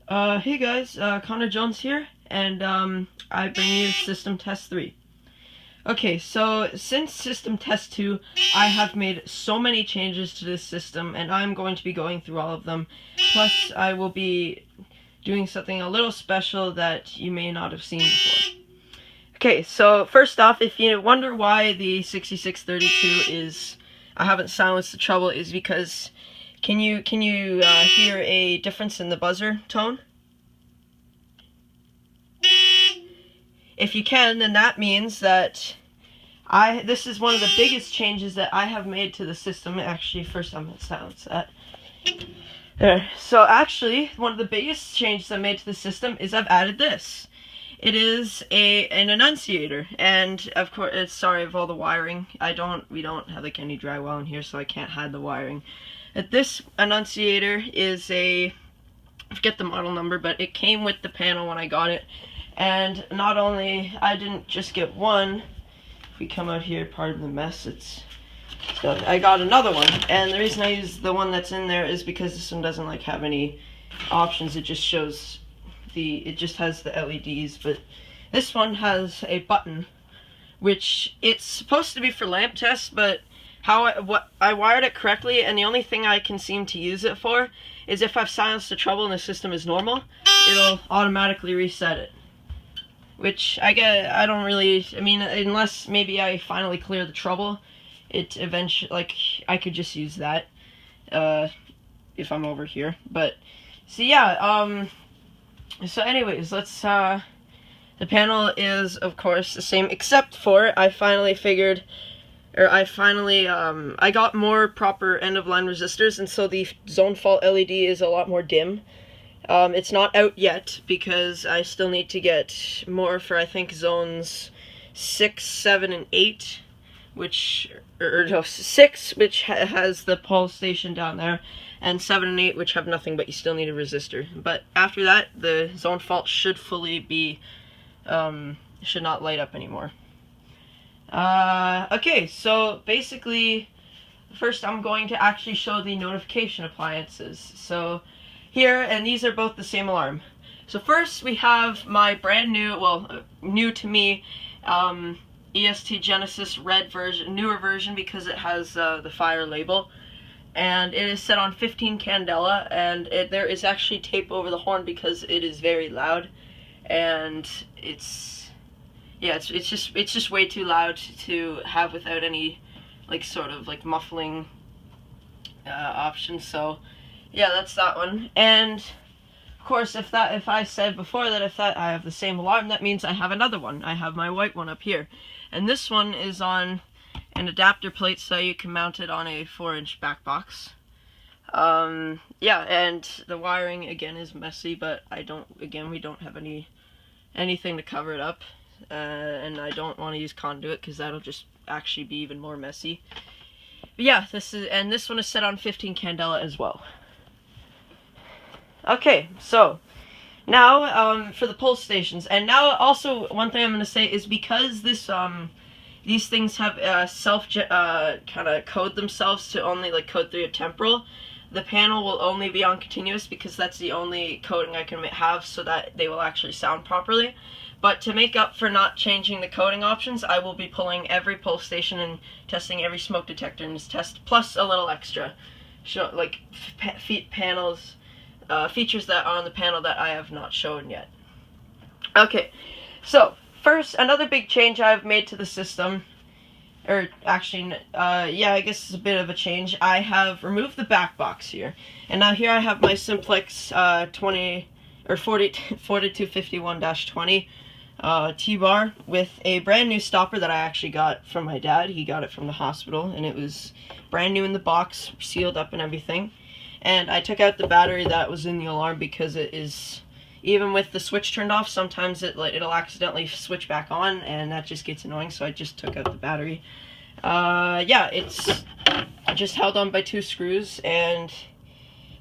Hey guys, Connor Jones here, and I bring you System Test 3. Okay, so since System Test 2, I have made so many changes to this system, and I'm going to be going through all of them. Plus, I will be doing something a little special that you may not have seen before. Okay, so first off, if you wonder why the 6632 is, I haven't silenced the treble, is because can you hear a difference in the buzzer tone? If you can, then that means that this is one of the biggest changes that I have made to the system. Actually, first I'm going to silence that. There. So actually, one of the biggest changes I made to the system is I've added this. It is an enunciator, and of course, it's sorry of all the wiring. We don't have like any drywall in here, so I can't hide the wiring. This enunciator is I forget the model number, but it came with the panel when I got it. And not only, I didn't just get one. If we come out here, pardon the mess, so I got another one. And the reason I use the one that's in there is because this one doesn't like have any options. It just shows it just has the LEDs, but this one has a button, which it's supposed to be for lamp tests, but I wired it correctly, and the only thing I can seem to use it for is if I've silenced the treble and the system is normal, it'll automatically reset it. Which I don't really, I mean, unless maybe I finally clear the treble, it eventually, like, I could just use that, if I'm over here. But, so yeah, so anyways, let's, the panel is, of course, the same, except for, I got more proper end-of-line resistors, and so the zone fault LED is a lot more dim. It's not out yet because I still need to get more for, I think, zones 6, 7, and 8, which 6, which has the pole station down there, and 7 and 8, which have nothing, but you still need a resistor. But after that, the zone fault should fully be, should not light up anymore. Okay, so basically, first I'm going to actually show the notification appliances. So here, and these are both the same alarm. So first we have my brand new, well, new to me, EST Genesis red version, newer version, because it has the fire label. And it is set on 15 candela, and there is actually tape over the horn because it is very loud, and it's just way too loud to have without any like sort of like muffling options. So yeah, that's that one. And of course, if I said before that I have the same alarm, that means I have another one. I have my white one up here, and this one is on an adapter plate, so you can mount it on a 4-inch back box. Yeah, and the wiring again is messy, but we don't have anything to cover it up, and I don't want to use conduit because that'll just actually be even more messy. But yeah, this one is set on 15 candela as well. Okay, so now for the pulse stations, and now also one thing I'm going to say is because these things have kind of code themselves to only like code through a temporal, the panel will only be on continuous because that's the only coding I can have so that they will actually sound properly. But to make up for not changing the coding options, I will be pulling every pulse station and testing every smoke detector in this test, plus a little extra, like features that are on the panel that I have not shown yet. Okay, so first, another big change I've made to the system, or actually, yeah, I guess it's a bit of a change. I have removed the back box here, and now here I have my Simplex 4251-20 T-bar with a brand new stopper that I actually got from my dad. He got it from the hospital, and it was brand new in the box, sealed up and everything. And I took out the battery that was in the alarm because it is, even with the switch turned off, sometimes it'll accidentally switch back on, and that just gets annoying, so I just took out the battery. Yeah, it's just held on by 2 screws, and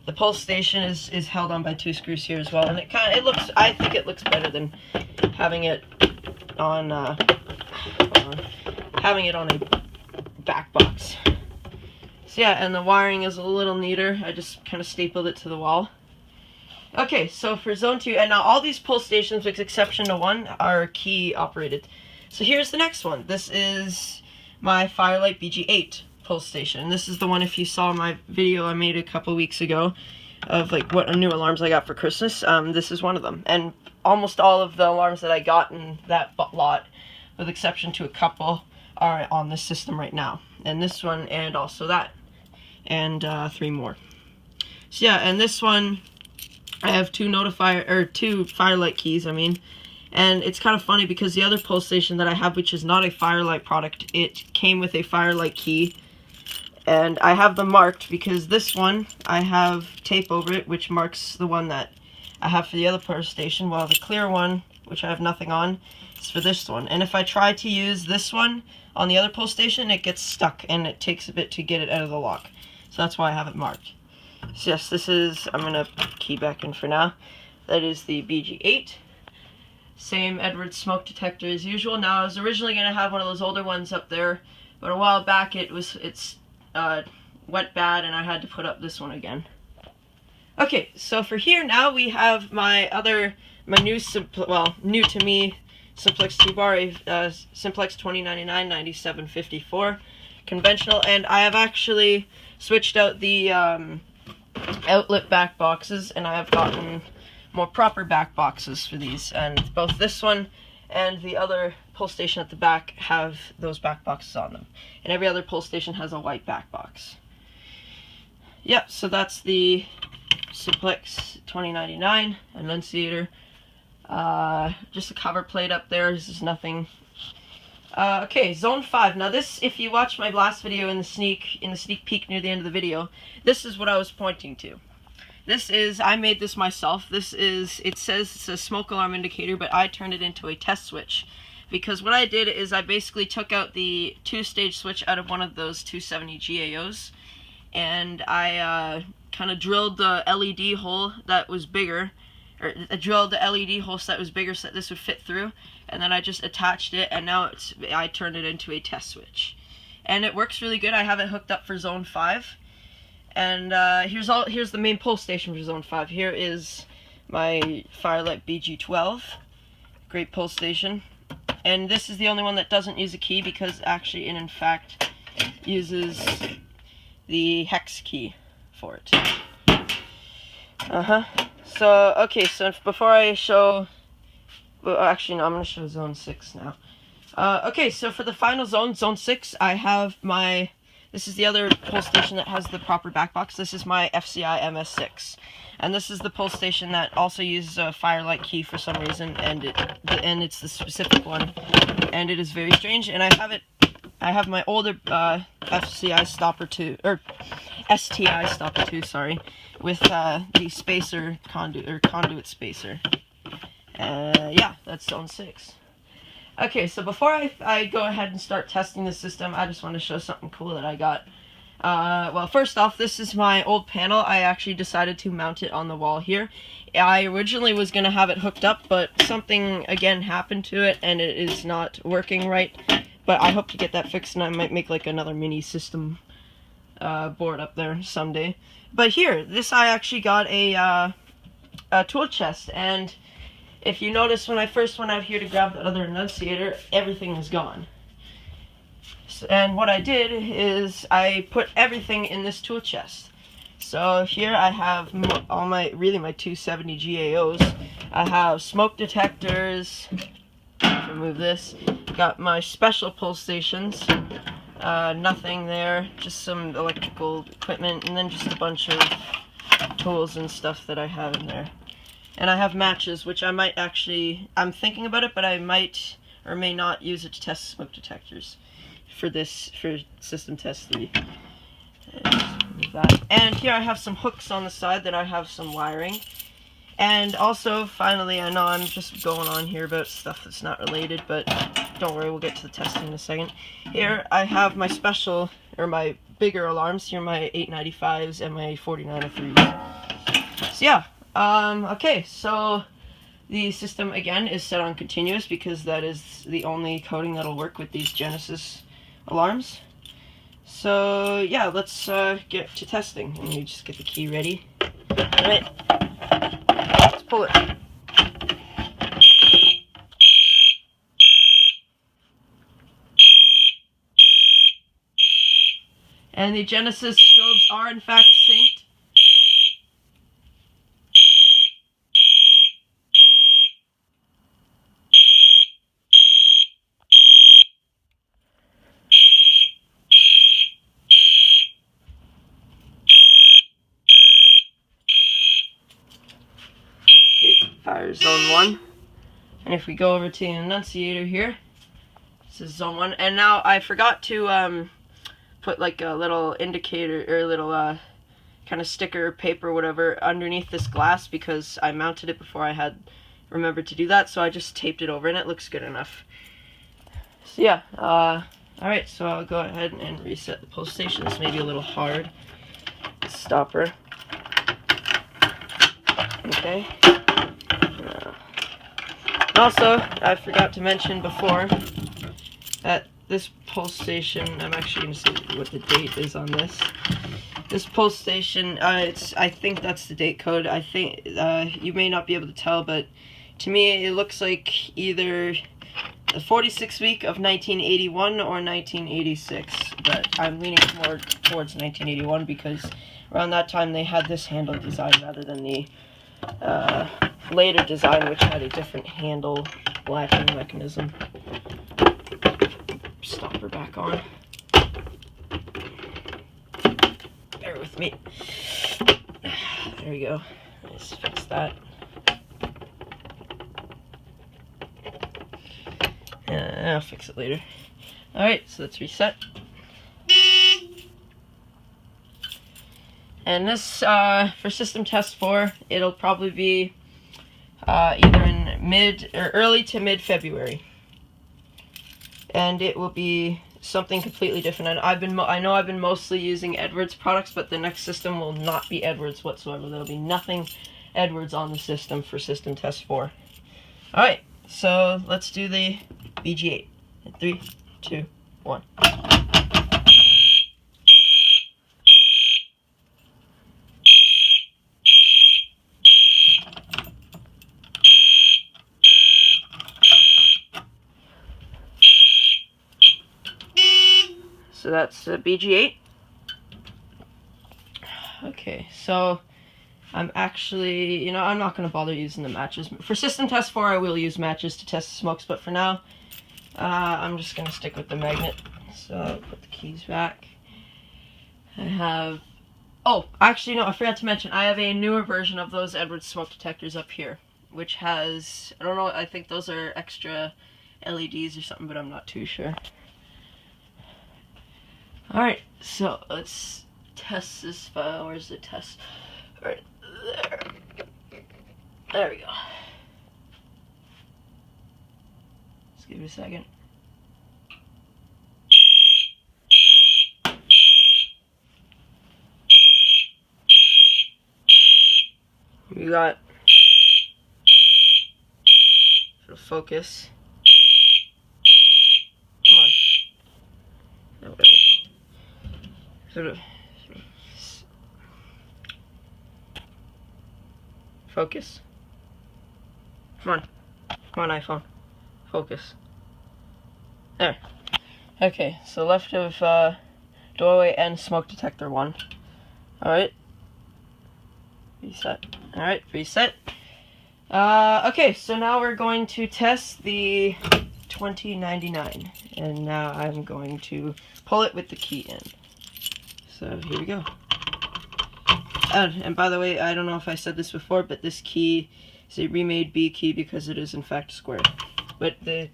the pulse station is held on by 2 screws here as well, and I think it looks better than having it on, having it on a back box. So yeah, and the wiring is a little neater. I just kind of stapled it to the wall. Okay, so for zone 2, and now all these pull stations, with exception to one, are key operated. So here's the next one. This is my Firelight BG8 pull station. This is the one, if you saw my video I made a couple weeks ago of like what new alarms I got for Christmas, this is one of them. And almost all of the alarms that I got in that lot, with exception to a couple, are on this system right now. And this one, and also that, and 3 more. So yeah, and this one, I have two Firelight keys, and it's kind of funny because the other pull station that I have, which is not a Firelight product, it came with a Firelight key, and I have them marked because this one, I have tape over it, which marks the one that I have for the other pull station, while the clear one, which I have nothing on, is for this one. And if I try to use this one on the other pull station, it gets stuck, and it takes a bit to get it out of the lock. So that's why I have it marked. So yes, this is, I'm going to key back in for now. That is the BG8. Same Edwards smoke detector as usual. Now, I was originally going to have one of those older ones up there, but a while back it went bad, and I had to put up this one again. Okay, so for here now we have my new to me Simplex 2-bar, Simplex 2099 9754 conventional, and I have actually switched out the outlet back boxes, and I have gotten more proper back boxes for these, and both this one and the other pull station at the back have those back boxes on them, and every other pull station has a white back box. Yep, so that's the Simplex 2099 Enunciator. Just a cover plate up there. This is nothing. Okay, zone 5. Now this, if you watch my last video in the sneak peek near the end of the video, this is what I was pointing to. This is, I made this myself. This is, it says it's a smoke alarm indicator, but I turned it into a test switch. Because what I did is I basically took out the 2-stage switch out of one of those 270 GAOs, and I kind of drilled the LED hole that was bigger, or I drilled the LED hole so that was bigger so that this would fit through, and then I just attached it, and now I turned it into a test switch. And it works really good. I have it hooked up for zone 5. And here's the main pull station for zone 5. Here is my Firelight BG12. Great pull station. And this is the only one that doesn't use a key, because actually it in fact uses the hex key for it. So, okay, so before I show, well, actually no, I'm going to show zone 6 now. Okay, so for the final zone, zone 6, I have my, this is the other pull station that has the proper back box. This is my FCI MS6. And this is the pull station that also uses a Firelight key for some reason, and it's the specific one, and it is very strange. And I have my older FCI stopper 2, or STI stopper 2, sorry, with the spacer conduit spacer. Yeah, that's zone 6. Okay, so before I go ahead and start testing the system, I just want to show something cool that I got. Well, first off, this is my old panel. I actually decided to mount it on the wall here. I originally was going to have it hooked up, but something again happened to it, and it is not working right. But I hope to get that fixed, and I might make like another mini system board up there someday. But here, this I actually got a tool chest, and if you notice, when I first went out here to grab the other Enunciator, everything is gone. And what I did is I put everything in this tool chest. So here I have all my 270 GAOs. I have smoke detectors. Remove this. Got my special pull stations. Nothing there. Just some electrical equipment, and then just a bunch of tools and stuff that I have in there. And I have matches, which I might actually, I'm thinking about it, but I might or may not use it to test smoke detectors for system test 3. And here I have some hooks on the side that I have some wiring. And also, finally, I know I'm just going on here about stuff that's not related, but don't worry, we'll get to the testing in a second. Here I have my special, or my bigger alarms. Here are my 895s and my 4903s. So yeah. Okay, so the system again is set on continuous because that is the only coding that'll work with these Genesis alarms. So yeah, let's get to testing. Let me just get the key ready. Alright. pull it. And the Genesis strobes are in fact synced. Fire zone 1. And if we go over to the Enunciator here, this is zone 1. And now I forgot to put like a little indicator or a little kind of sticker, paper, whatever underneath this glass because I mounted it before I had remembered to do that. So I just taped it over and it looks good enough. So yeah, alright, so I'll go ahead and reset the pulse station. This may be a little hard. Stopper. Okay. Also, I forgot to mention before that this pulse station, I'm actually going to see what the date is on this. This pulse station, I think that's the date code. I think you may not be able to tell, but to me it looks like either the 46th week of 1981 or 1986. But I'm leaning more towards 1981 because around that time they had this handle design rather than the later design, which had a different handle latching mechanism. Stopper back on. Bear with me. There we go. Let's fix that. I'll fix it later. Alright, so let's reset. And this, for system test 4, it'll probably be either in early to mid-February. And it will be something completely different. And I know I've been mostly using Edwards products, but the next system will not be Edwards whatsoever. There'll be nothing Edwards on the system for system test 4. Alright, so let's do the BG8. 3, 2, 1. So that's BG8. Okay, so I'm actually, I'm not going to bother using the matches. For system test 4, I will use matches to test the smokes, but for now, I'm just going to stick with the magnet. So I'll put the keys back. I have, oh, actually, no, I forgot to mention, I have a newer version of those Edwards smoke detectors up here, which has, I don't know, I think those are extra LEDs or something, but I'm not too sure. Alright, so let's test this file. Where's the test? Right there. There we go. Just give it a second. We got sort of focus. Come on. No, whatever. Sort of focus. Come on iPhone, focus. There. Okay, so left of doorway and smoke detector 1. Alright. Reset. Alright, reset. Okay, so now we're going to test the 2099. And now I'm going to pull it with the key in. So here we go. And by the way, I don't know if I said this before, but this key is a remade B key because it is in fact square. But the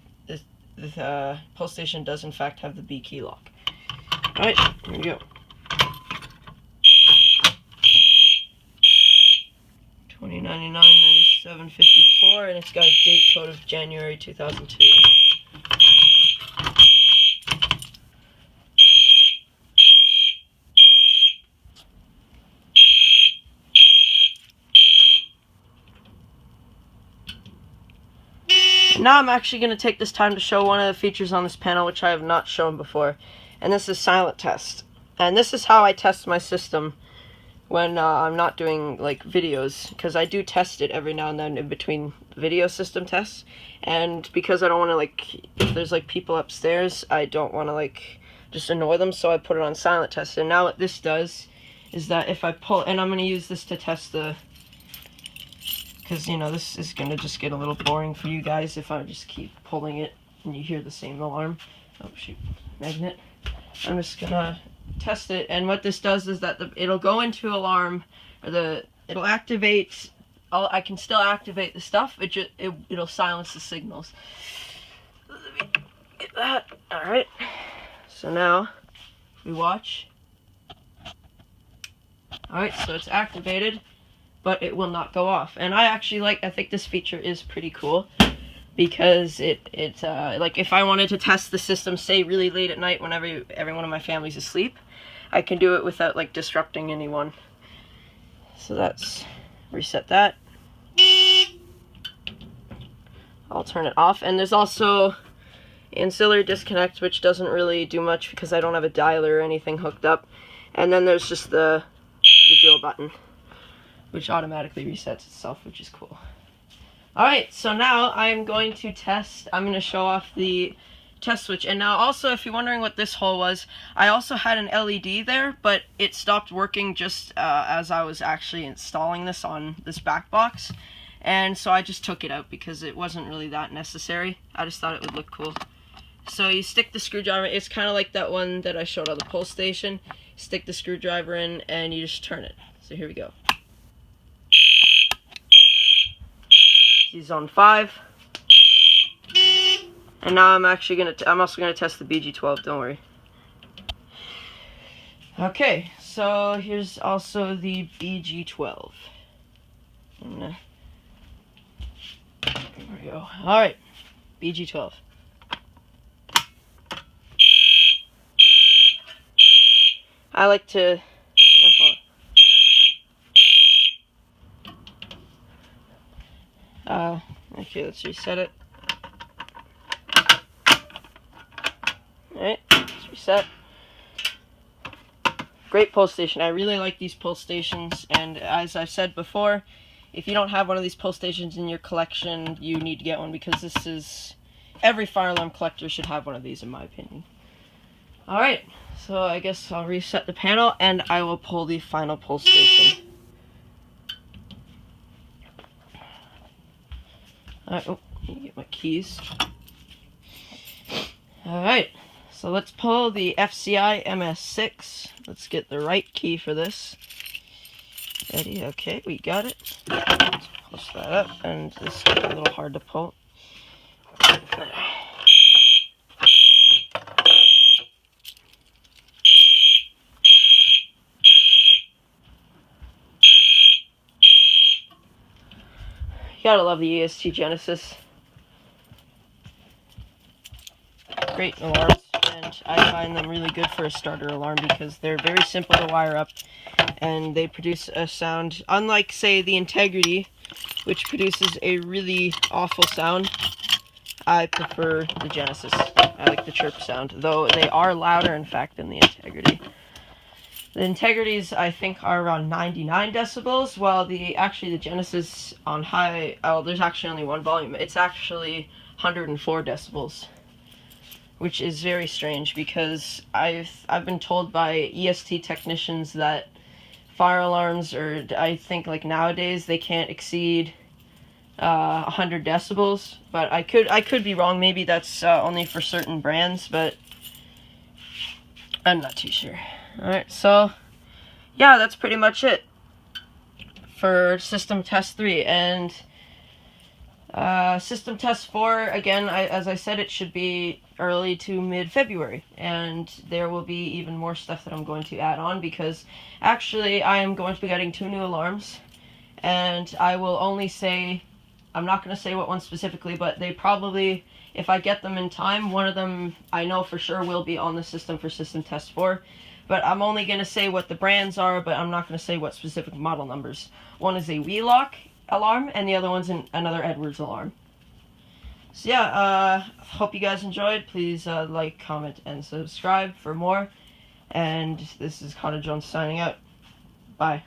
pulse station does in fact have the B key lock. Alright, here we go. 2099 9754, and it's got a date code of January 2002. Now I'm actually going to take this time to show one of the features on this panel which I have not shown before, and this is silent test. And this is how I test my system when I'm not doing like videos, because I do test it every now and then in between video system tests, and because I don't want to, like, if there's like people upstairs, I don't want to like just annoy them, so I put it on silent test. And now what this does is that if I pull, and I'm going to use this to test the, because you know this is going to just get a little boring for you guys if I just keep pulling it and you hear the same alarm. Oh shoot, magnet. I'm just gonna test it, and what this does is that it'll go into alarm, or it'll activate. I can still activate the stuff. It'll silence the signals. Let me get that. All right. So now we watch. All right. So it's activated, but it will not go off. And I think this feature is pretty cool, because like if I wanted to test the system, say really late at night when everyone in my family's asleep, I can do it without like disrupting anyone. So that's, reset that. I'll turn it off. And there's also ancillary disconnect, which doesn't really do much because I don't have a dialer or anything hooked up. And then there's just the drill button, which automatically resets itself, which is cool. Alright, so now I'm going to test, I'm going to show off the test switch. And now also, if you're wondering what this hole was, I also had an LED there, but it stopped working just as I was actually installing this on this back box. And so I just took it out because it wasn't really that necessary. I just thought it would look cool. So you stick the screwdriver, it's kind of like that one that I showed on the pull station. Stick the screwdriver in and you just turn it. So here we go. He's on 5. And now I'm also gonna test the BG12, don't worry. Okay, so here's also the BG12. There we go. Alright, BG12. I like to... okay, let's reset it. Alright, let's reset. Great pull station. I really like these pull stations, and as I've said before, if you don't have one of these pull stations in your collection, you need to get one, because this is... every fire alarm collector should have one of these, in my opinion. Alright, so I guess I'll reset the panel, and I will pull the final pull station. Alright, oh, let me get my keys. Alright, so let's pull the FCI MS6. Let's get the right key for this. Ready? Okay, we got it. Let's push that up, and this is a little hard to pull. You gotta love the EST Genesis. Great alarms, and I find them really good for a starter alarm because they're very simple to wire up, and they produce a sound, unlike, say, the Integrity, which produces a really awful sound. I prefer the Genesis. I like the chirp sound, though they are louder, in fact, than the Integrity. The Integrities, I think, are around 99 decibels, while the Genesis on high, oh, there's actually only one volume. It's actually 104 decibels, which is very strange because I've been told by EST technicians that fire alarms, or I think like nowadays, they can't exceed 100 decibels, but I could be wrong. Maybe that's only for certain brands, but I'm not too sure. Alright, so yeah, that's pretty much it for system test 3. And system test 4, again, as I said, it should be early to mid-February, and there will be even more stuff that I'm going to add on, because actually I am going to be getting 2 new alarms, and I will only say, I'm not going to say what one specifically, but they probably, if I get them in time, one of them I know for sure will be on the system for system test 4. But I'm only going to say what the brands are, but I'm not going to say what specific model numbers. One is a Wheelock alarm, and the other one's another Edwards alarm. So yeah, hope you guys enjoyed. Please like, comment, and subscribe for more. And this is Connor Jones signing out. Bye.